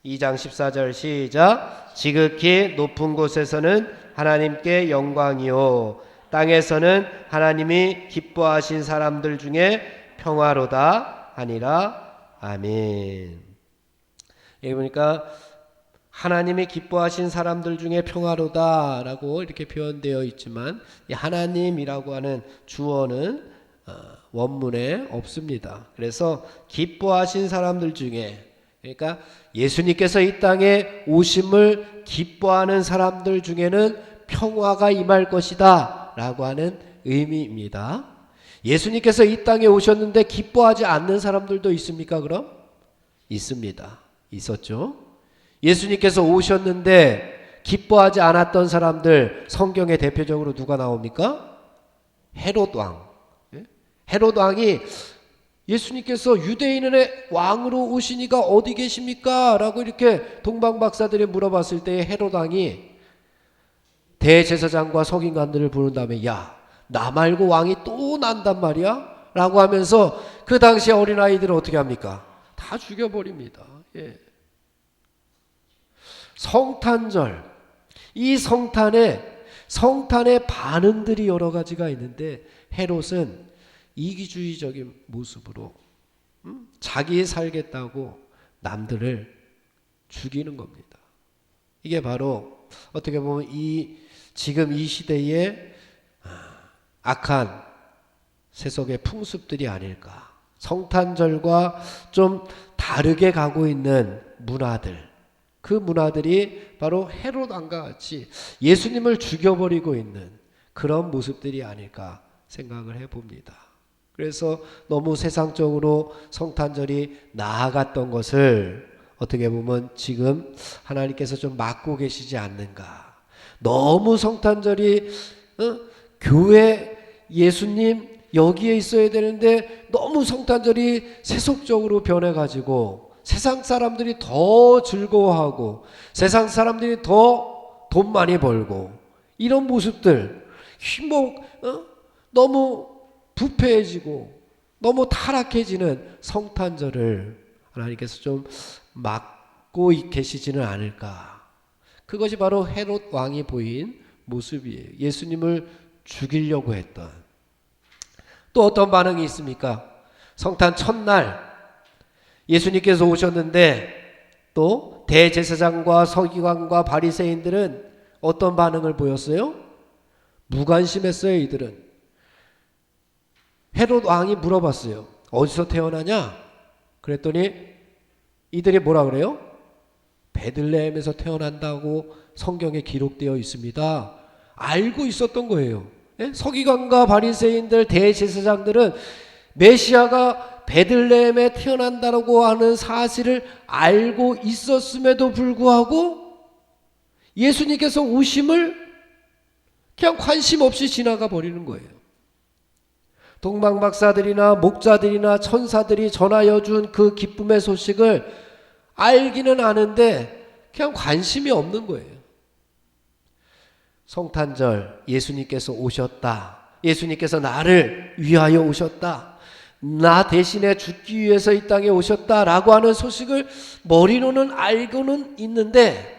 2장 14절 시작. 지극히 높은 곳에서는 하나님께 영광이요 땅에서는 하나님이 기뻐하신 사람들 중에 평화로다 하니라. 아멘. 여기 보니까 하나님이 기뻐하신 사람들 중에 평화로다라고 이렇게 표현되어 있지만 이 하나님이라고 하는 주어는 원문에 없습니다. 그래서 기뻐하신 사람들 중에, 그러니까 예수님께서 이 땅에 오심을 기뻐하는 사람들 중에는 평화가 임할 것이다 라고 하는 의미입니다. 예수님께서 이 땅에 오셨는데 기뻐하지 않는 사람들도 있습니까? 그럼? 있습니다. 있었죠. 예수님께서 오셨는데 기뻐하지 않았던 사람들, 성경에 대표적으로 누가 나옵니까? 헤롯 왕. 헤롯 왕이 예수님께서 유대인의 왕으로 오시니까 어디 계십니까? 라고 이렇게 동방박사들이 물어봤을 때 헤롯 왕이 대제사장과 서기관들을 부른 다음에 야, 나 말고 왕이 또 난단 말이야? 라고 하면서 그 당시 어린아이들을 어떻게 합니까? 다 죽여버립니다. 예. 성탄절, 이 성탄의 반응들이 여러 가지가 있는데 헤롯은 이기주의적인 모습으로 자기 살겠다고 남들을 죽이는 겁니다. 이게 바로 어떻게 보면 지금 이 시대의 악한 세속의 풍습들이 아닐까. 성탄절과 좀 다르게 가고 있는 문화들, 그 문화들이 바로 헤롯 왕과 같이 예수님을 죽여버리고 있는 그런 모습들이 아닐까 생각을 해봅니다. 그래서 너무 세상적으로 성탄절이 나아갔던 것을 어떻게 보면 지금 하나님께서 좀 막고 계시지 않는가. 너무 성탄절이 교회 예수님 여기에 있어야 되는데 너무 성탄절이 세속적으로 변해가지고 세상 사람들이 더 즐거워하고 세상 사람들이 더 돈 많이 벌고 이런 모습들 너무 부패해지고 너무 타락해지는 성탄절을 하나님께서 좀 막고 계시지는 않을까. 그것이 바로 헤롯 왕이 보인 모습이에요. 예수님을 죽이려고 했던. 또 어떤 반응이 있습니까? 성탄 첫날 예수님께서 오셨는데 또 대제사장과 서기관과 바리새인들은 어떤 반응을 보였어요? 무관심했어요. 이들은. 헤롯 왕이 물어봤어요. 어디서 태어나냐? 그랬더니 이들이 뭐라 그래요? 베들레헴에서 태어난다고 성경에 기록되어 있습니다. 알고 있었던 거예요. 서기관과 바리새인들, 대제사장들은 메시아가 베들레헴에 태어난다고 하는 사실을 알고 있었음에도 불구하고 예수님께서 오심을 그냥 관심 없이 지나가 버리는 거예요. 동방박사들이나 목자들이나 천사들이 전하여 준 그 기쁨의 소식을 알기는 아는데 그냥 관심이 없는 거예요. 성탄절 예수님께서 오셨다. 예수님께서 나를 위하여 오셨다. 나 대신에 죽기 위해서 이 땅에 오셨다라고 하는 소식을 머리로는 알고는 있는데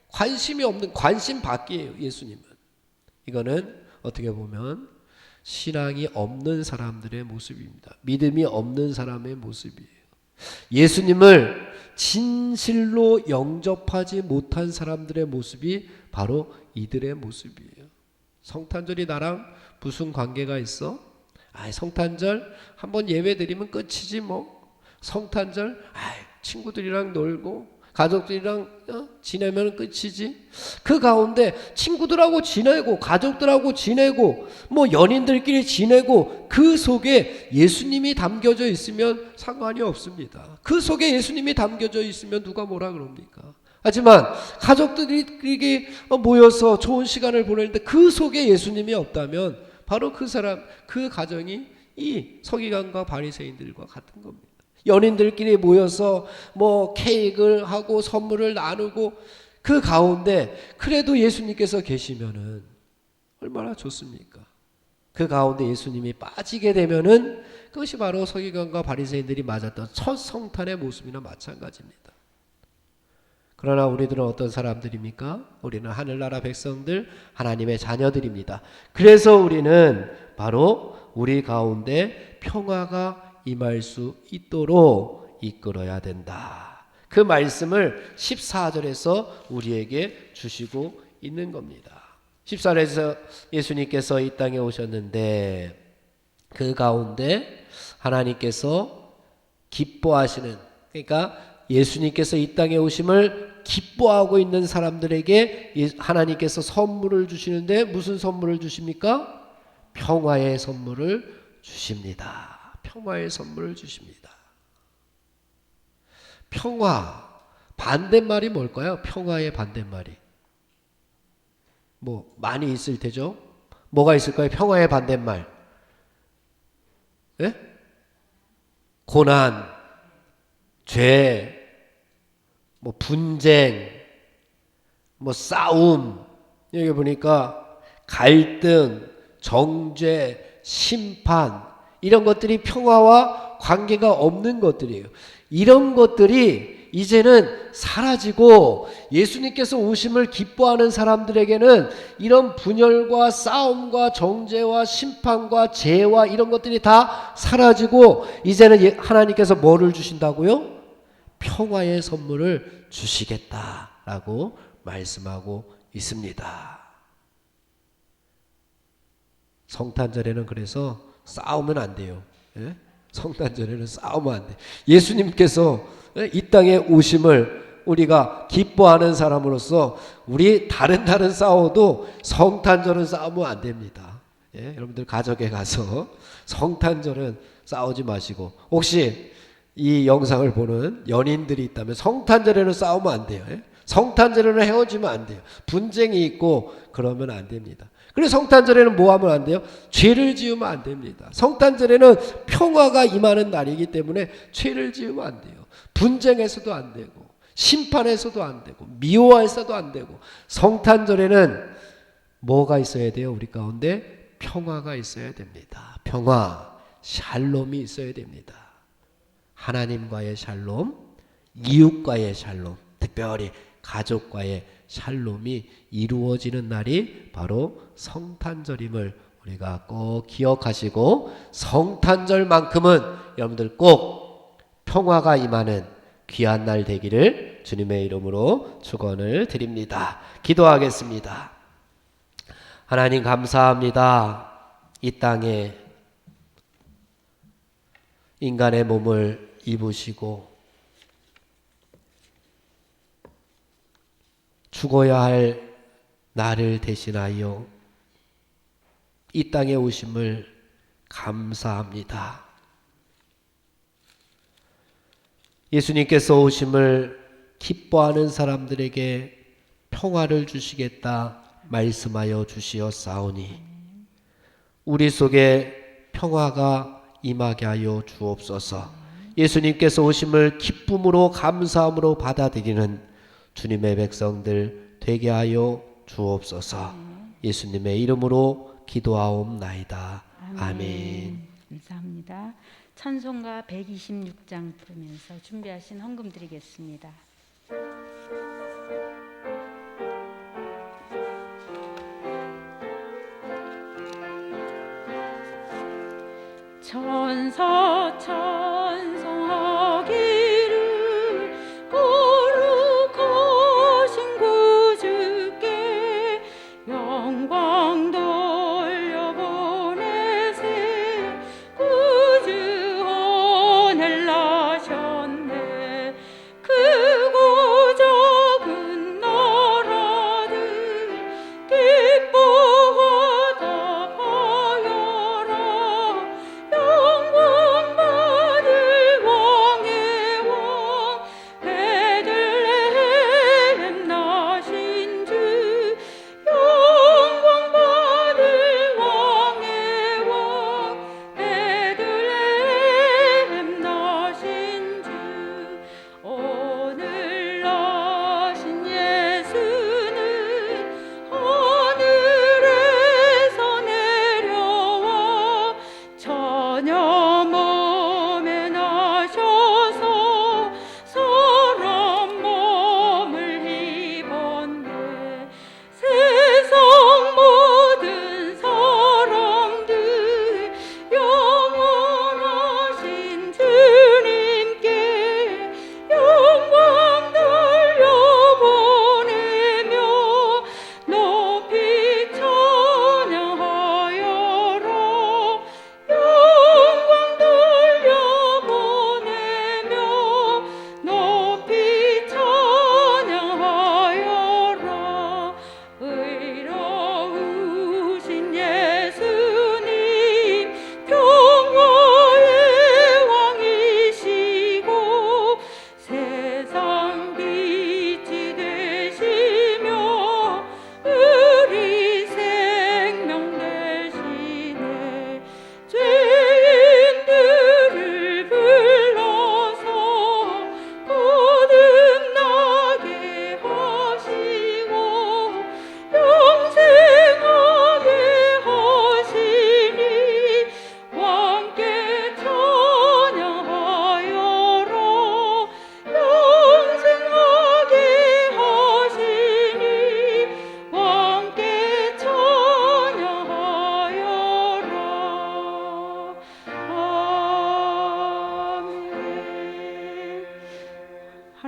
관심이 없는 관심 밖이에요. 예수님은. 이거는 어떻게 보면 신앙이 없는 사람들의 모습입니다. 믿음이 없는 사람의 모습이에요. 예수님을 진실로 영접하지 못한 사람들의 모습이 바로 이들의 모습이에요. 성탄절이 나랑 무슨 관계가 있어? 성탄절 한번 예배 드리면 끝이지 뭐. 성탄절 친구들이랑 놀고 가족들이랑 지내면 끝이지. 그 가운데 친구들하고 지내고 가족들하고 지내고 뭐 연인들끼리 지내고 그 속에 예수님이 담겨져 있으면 상관이 없습니다. 그 속에 예수님이 담겨져 있으면 누가 뭐라 그럽니까? 하지만 가족들이 모여서 좋은 시간을 보내는데 그 속에 예수님이 없다면 바로 그 사람, 그 가정이 이 서기관과 바리새인들과 같은 겁니다. 연인들끼리 모여서 뭐 케이크를 하고 선물을 나누고 그 가운데 그래도 예수님께서 계시면은 얼마나 좋습니까? 그 가운데 예수님이 빠지게 되면은 그것이 바로 서기관과 바리새인들이 맞았던 첫 성탄의 모습이나 마찬가지입니다. 그러나 우리들은 어떤 사람들입니까? 우리는 하늘나라 백성들, 하나님의 자녀들입니다. 그래서 우리는 바로 우리 가운데 평화가 임할 수 있도록 이끌어야 된다. 그 말씀을 14절에서 우리에게 주시고 있는 겁니다. 14절에서 예수님께서 이 땅에 오셨는데 그 가운데 하나님께서 기뻐하시는, 그러니까 예수님께서 이 땅에 오심을 기뻐하고 있는 사람들에게 하나님께서 선물을 주시는데 무슨 선물을 주십니까? 평화의 선물을 주십니다. 평화의 선물을 주십니다. 평화, 반대말이 뭘까요? 평화의 반대말이 뭐 많이 있을 테죠. 뭐가 있을까요? 평화의 반대말. 예? 고난, 죄, 뭐 분쟁, 뭐 싸움. 여기 보니까 갈등, 정죄, 심판, 이런 것들이 평화와 관계가 없는 것들이에요. 이런 것들이 이제는 사라지고 예수님께서 오심을 기뻐하는 사람들에게는 이런 분열과 싸움과 정죄와 심판과 죄와 이런 것들이 다 사라지고 이제는 하나님께서 뭐를 주신다고요? 평화의 선물을 주시겠다라고 말씀하고 있습니다. 성탄절에는 그래서 싸우면 안 돼요. 예? 성탄절에는 싸우면 안 돼요. 예수님께서 이 땅에 오심을 우리가 기뻐하는 사람으로서 우리 다른 싸워도 성탄절은 싸우면 안 됩니다. 예? 여러분들 가족에 가서 성탄절은 싸우지 마시고, 혹시 이 영상을 보는 연인들이 있다면 성탄절에는 싸우면 안 돼요. 예? 성탄절에는 헤어지면 안 돼요. 분쟁이 있고 그러면 안 됩니다. 그래서 성탄절에는 뭐 하면 안 돼요? 죄를 지으면 안 됩니다. 성탄절에는 평화가 임하는 날이기 때문에 죄를 지으면 안 돼요. 분쟁에서도 안 되고 심판에서도 안 되고 미워해서도 안 되고, 성탄절에는 뭐가 있어야 돼요? 우리 가운데 평화가 있어야 됩니다. 평화, 샬롬이 있어야 됩니다. 하나님과의 샬롬, 이웃과의 샬롬, 특별히 가족과의 샬롬이 이루어지는 날이 바로 성탄절임을 우리가 꼭 기억하시고, 성탄절만큼은 여러분들 꼭 평화가 임하는 귀한 날 되기를 주님의 이름으로 축원을 드립니다. 기도하겠습니다. 하나님 감사합니다. 이 땅에 인간의 몸을 입으시고 죽어야 할 나를 대신하여 이 땅에 오심을 감사합니다. 예수님께서 오심을 기뻐하는 사람들에게 평화를 주시겠다 말씀하여 주시었사오니 우리 속에 평화가 임하게 하여 주옵소서. 예수님께서 오심을 기쁨으로 감사함으로 받아들이는 주님의 백성들 되게 하여 주옵소서. 예수님의 이름으로 기도하옵나이다. 아멘. 감사합니다. 찬송가 126장 부르면서 준비하신 헌금 드리겠습니다. 천사 찬송하기를 거룩하신 구주께 영광 돌려보내세. 구주 은혜를 나셨네. 크고 작은 나라들 기뻐하다 하여라. 영광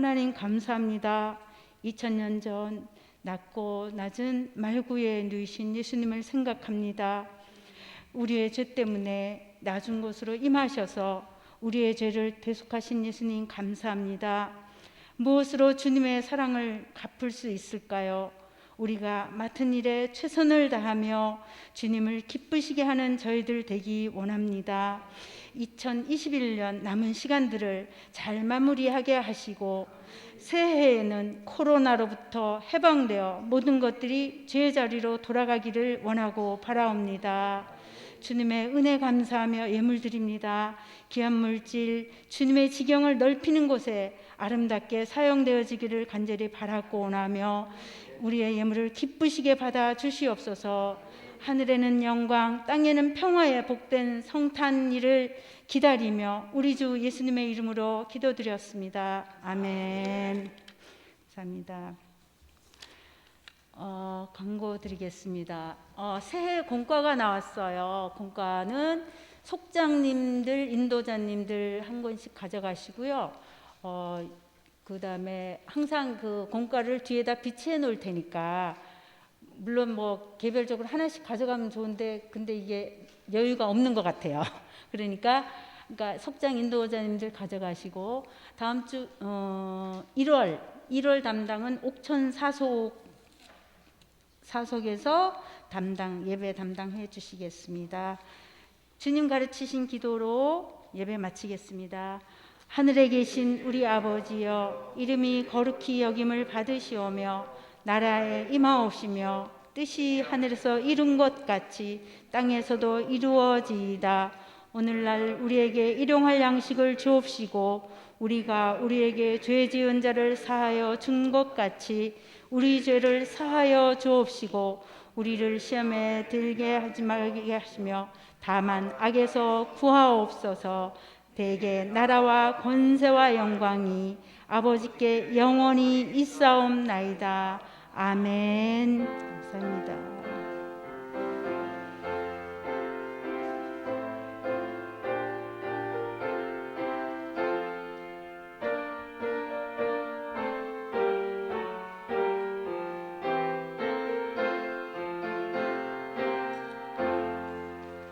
하나님 감사합니다. 2000년 전 낮고 낮은 말구에 누이신 예수님을 생각합니다. 우리의 죄 때문에 낮은 곳으로 임하셔서 우리의 죄를 대속하신 예수님 감사합니다. 무엇으로 주님의 사랑을 갚을 수 있을까요? 우리가 맡은 일에 최선을 다하며 주님을 기쁘시게 하는 저희들 되기 원합니다. 2021년 남은 시간들을 잘 마무리하게 하시고 새해에는 코로나로부터 해방되어 모든 것들이 제자리로 돌아가기를 원하고 바라옵니다. 주님의 은혜 감사하며 예물 드립니다. 귀한 물질 주님의 지경을 넓히는 곳에 아름답게 사용되어지기를 간절히 바라고 원하며 우리의 예물을 기쁘시게 받아 주시옵소서. 하늘에는 영광 땅에는 평화의 복된 성탄일을 기다리며 우리 주 예수님의 이름으로 기도드렸습니다. 아멘. 감사합니다. 광고 드리겠습니다. 새해 공과가 나왔어요. 공과는 속장님들, 인도자님들 한 권씩 가져가시고요. 그 다음에 항상 그 공과를 뒤에다 비치해 놓을 테니까, 물론 뭐 개별적으로 하나씩 가져가면 좋은데 근데 이게 여유가 없는 것 같아요. 그러니까 속장 인도자님들 가져가시고, 다음 주 1월 담당은 옥천 사석에서 예배 담당해 주시겠습니다. 주님 가르치신 기도로 예배 마치겠습니다. 하늘에 계신 우리 아버지여, 이름이 거룩히 여김을 받으시오며 나라에 임하옵시며 뜻이 하늘에서 이룬 것 같이 땅에서도 이루어지이다. 오늘날 우리에게 일용할 양식을 주옵시고 우리가 우리에게 죄 지은 자를 사하여 준 것 같이 우리 죄를 사하여 주옵시고 우리를 시험에 들게 하지 말게 하시며 다만 악에서 구하옵소서. 대개 나라와 권세와 영광이 아버지께 영원히 있사옵나이다. 아멘. 감사합니다.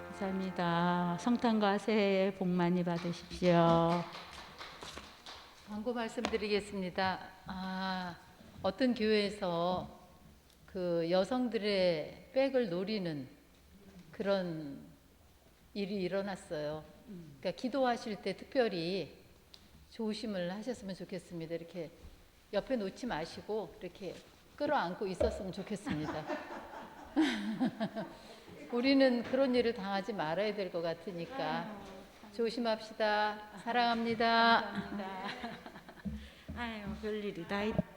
감사합니다. 성탄과 새해 복 많이 받으십시오. 광고 말씀드리겠습니다. 어떤 교회에서 그 여성들의 백을 노리는 그런 일이 일어났어요. 그러니까 기도하실 때 특별히 조심을 하셨으면 좋겠습니다. 이렇게 옆에 놓지 마시고 이렇게 끌어안고 있었으면 좋겠습니다. 우리는 그런 일을 당하지 말아야 될 것 같으니까 조심합시다. 사랑합니다. 아유, 별일이 다 있다.